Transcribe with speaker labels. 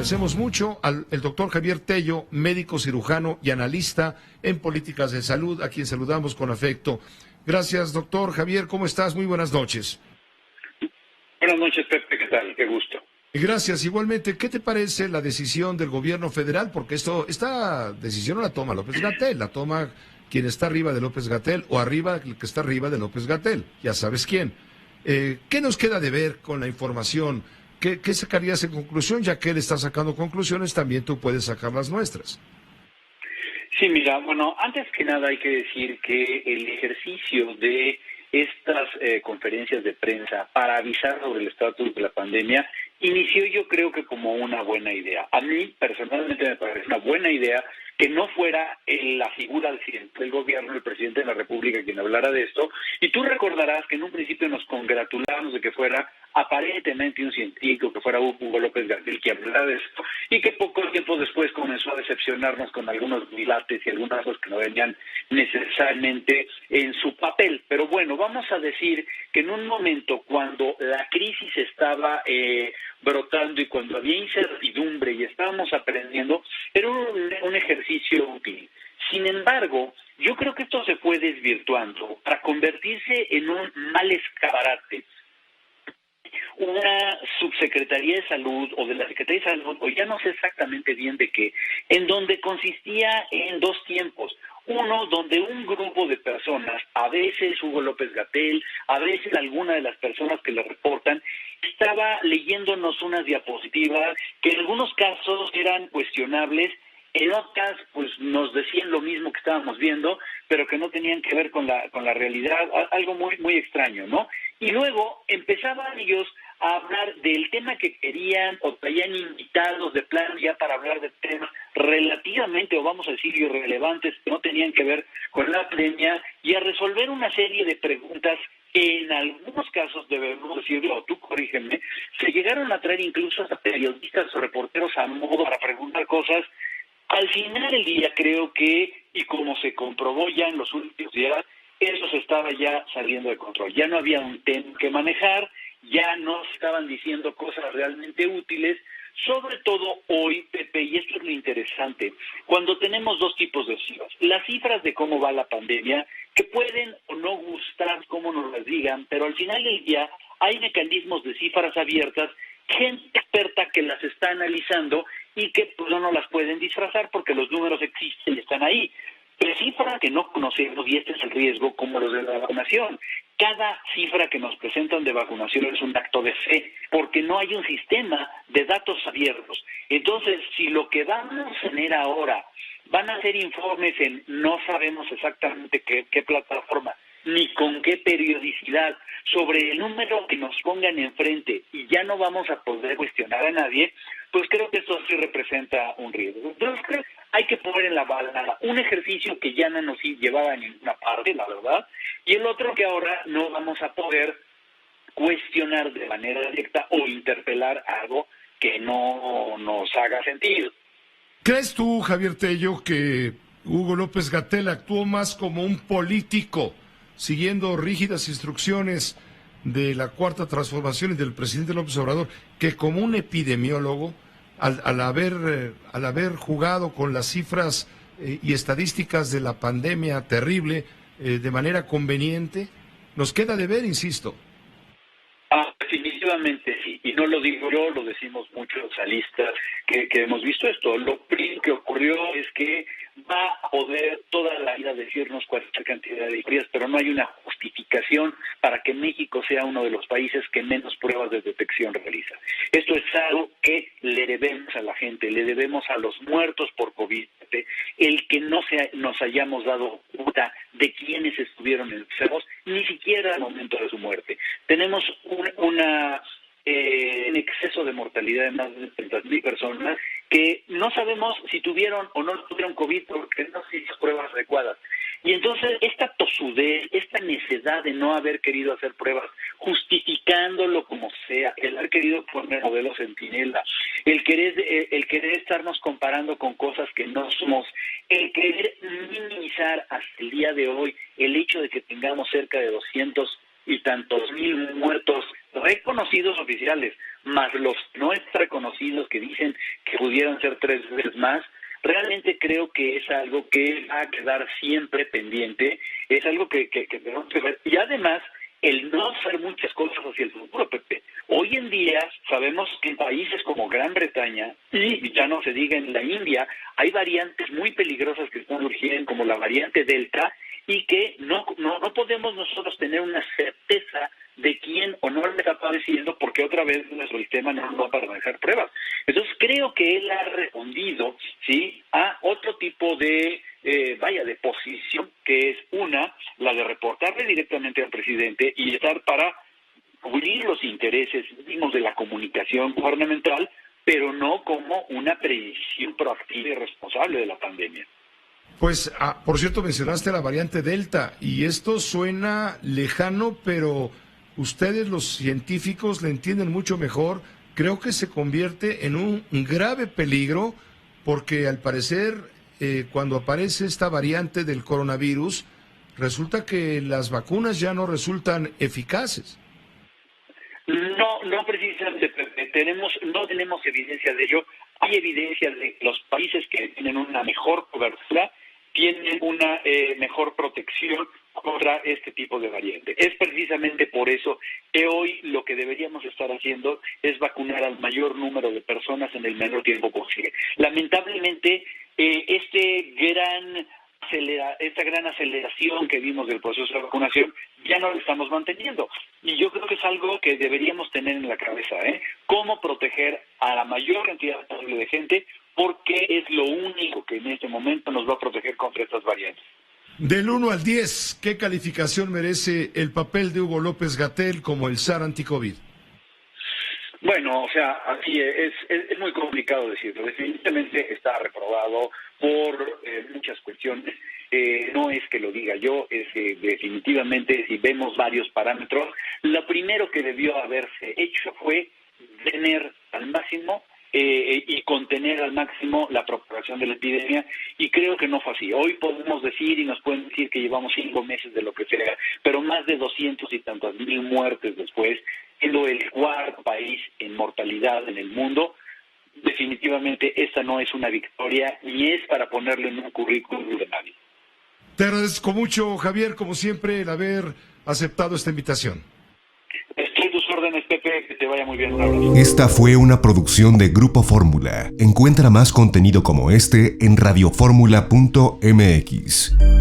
Speaker 1: agradecemos mucho al el doctor Javier Tello, médico cirujano y analista en políticas de salud, a quien saludamos con afecto. Gracias, doctor Javier, ¿cómo estás? Muy buenas noches.
Speaker 2: Buenas noches, Pepe, ¿qué tal? Qué gusto.
Speaker 1: Gracias, igualmente. ¿Qué te parece la decisión del gobierno federal? Porque esta decisión no la toma López-Gatell, la toma quien está arriba de López-Gatell o arriba el que está arriba de López-Gatell, ya sabes quién. ¿Qué nos queda de ver con la información? ¿Qué sacarías en conclusión? Ya que él está sacando conclusiones, también tú puedes sacar las nuestras.
Speaker 2: Sí, mira, bueno, antes que nada hay que decir que el ejercicio de estas conferencias de prensa para avisar sobre el estatus de la pandemia inició yo creo que como una buena idea. A mí personalmente me parece una buena idea que no fuera la figura del gobierno, el presidente de la República quien hablara de esto, y tú recordarás que en un principio nos congratulábamos de que fuera aparentemente un científico, que fuera Hugo López-Gatell quien hablara de esto, y que poco tiempo después comenzó a decepcionarnos con algunos dilates y algunas cosas que no venían necesariamente en su papel. Pero bueno, vamos a decir que en un momento cuando la crisis estaba brotando y cuando había incertidumbre y estábamos aprendiendo, era un ejercicio útil. Sin embargo, yo creo que esto se fue desvirtuando para convertirse en un mal escaparate. Una subsecretaría de salud o de la Secretaría de Salud, o ya no sé exactamente bien de qué, en donde consistía en dos tiempos. Uno, donde un grupo de personas, a veces Hugo López-Gatell, a veces alguna de las personas que le reportan, estaba leyéndonos unas diapositivas que en algunos casos eran cuestionables, en otras pues nos decían lo mismo que estábamos viendo, pero que no tenían que ver con la realidad, algo muy muy extraño, ¿no? Y luego empezaban ellos a hablar del tema que querían o traían invitados de plano ya para hablar de temas relativamente, o vamos a decir, irrelevantes, que no tenían que ver con la pandemia, y a resolver una serie de preguntas que en algunos casos, debemos decirlo, o tú corrígeme, se llegaron a traer incluso hasta periodistas o reporteros a modo para preguntar cosas. Al final del día creo que, y como se comprobó ya en los últimos días, eso se estaba ya saliendo de control. Ya no había un tema que manejar, ya no estaban diciendo cosas realmente útiles, sobre todo hoy, Pepe, y esto es lo interesante, cuando tenemos dos tipos de cifras. Las cifras de cómo va la pandemia, que pueden o no gustar cómo nos las digan, pero al final del día hay mecanismos de cifras abiertas, gente experta que las está analizando y que pues, no las pueden disfrazar porque los números existen y están ahí. Pero cifras que no conocemos, y este es el riesgo, como los de la vacunación. Cada cifra que nos presentan de vacunación es un acto de fe, porque no hay un sistema de datos abiertos. Entonces, si lo que vamos a tener ahora van a ser informes en no sabemos exactamente qué plataforma, ni con qué periodicidad, sobre el número que nos pongan enfrente y ya no vamos a poder cuestionar a nadie, pues creo que esto sí representa un riesgo. Entonces creo que hay que poner en la balanza un ejercicio que ya no nos llevaba a ninguna parte, la verdad, y el otro que ahora no vamos a poder cuestionar de manera directa o interpelar algo que no nos haga sentido.
Speaker 1: ¿Crees tú, Javier Tello, que Hugo López-Gatell actuó más como un político, siguiendo rígidas instrucciones de la Cuarta Transformación y del presidente López Obrador, que como un epidemiólogo, al haber jugado con las cifras y estadísticas de la pandemia terrible de manera conveniente? Nos queda de ver, insisto.
Speaker 2: Definitivamente sí, y no lo digo yo, lo decimos muchos analistas que hemos visto esto. Lo primero que ocurrió es que va a poder toda la vida decirnos cualquier cantidad de historias, pero no hay una justificación para que México sea uno de los países que menos pruebas de detección realiza. Esto es algo que le debemos a la gente, le debemos a los muertos por COVID, el que no nos hayamos dado cuenta de quiénes estuvieron enfermos, ni siquiera al momento de su muerte. Tenemos un exceso de mortalidad de más de 30,000 personas que no sabemos si tuvieron o no tuvieron COVID porque no se hizo pruebas adecuadas. Y entonces esta tosudez, esta necedad de no haber querido hacer pruebas, justificándolo como sea, el haber querido poner modelo centinela, el querer estarnos comparando con cosas que no somos, el querer minimizar hasta el día de hoy el hecho de que tengamos cerca de 200 y tantos mil muertos reconocidos oficiales, más los no reconocidos que dicen que pudieran ser 3 veces más, realmente creo que es algo que va a quedar siempre pendiente, es algo que tenemos que ver. Y además, el no hacer muchas cosas hacia el futuro, Pepe. Hoy en día sabemos que en países como Gran Bretaña, y ya no se diga en la India, hay variantes muy peligrosas que están surgiendo, como la variante Delta, y que no podemos nosotros tener una certeza de quién o no le está padeciendo, porque otra vez nuestro sistema no va para manejar pruebas. Entonces creo que él ha respondido, ¿sí?, a otro tipo de de posición, que es la de reportarle directamente al presidente y estar para cubrir los intereses mismos de la comunicación gubernamental, pero no como una previsión proactiva y responsable de la pandemia.
Speaker 1: Pues, por cierto, mencionaste la variante Delta, y esto suena lejano, pero ustedes, los científicos, le entienden mucho mejor. Creo que se convierte en un grave peligro, porque al parecer, cuando aparece esta variante del coronavirus, resulta que las vacunas ya no resultan eficaces.
Speaker 2: No precisamente, no tenemos evidencia de ello. Hay evidencia de que los países que tienen una mejor cobertura tienen una mejor protección contra este tipo de variante. Es precisamente por eso que hoy lo que deberíamos estar haciendo es vacunar al mayor número de personas en el menor tiempo posible. Lamentablemente, esta gran aceleración que vimos del proceso de vacunación ya no lo estamos manteniendo. Y yo creo que es algo que deberíamos tener en la cabeza, cómo proteger a la mayor cantidad posible de gente, porque es lo único que en este momento nos va a proteger contra estas variantes.
Speaker 1: Del 1 al 10, ¿qué calificación merece el papel de Hugo López-Gatell como el SAR anti-COVID?
Speaker 2: Bueno, o sea, así es muy complicado decirlo. Definitivamente está reprobado por muchas cuestiones. No es que lo diga yo, es que definitivamente, si vemos varios parámetros, lo primero que debió haberse hecho fue tener al máximo y contener al máximo la propagación de la epidemia, y creo que no fue así. Hoy podemos decir, y nos pueden decir que llevamos 5 meses de lo que sea, pero más de 200 y tantas mil muertes después, siendo el 4º país en mortalidad en el mundo. Definitivamente esta no es una victoria, ni es para ponerle en un currículum de nadie.
Speaker 1: Te agradezco mucho, Javier, como siempre, el haber aceptado esta invitación.
Speaker 2: Estoy a tus órdenes, Pepe, que te vaya muy bien. Un abrazo.
Speaker 3: Esta fue una producción de Grupo Fórmula. Encuentra más contenido como este en radioformula.mx.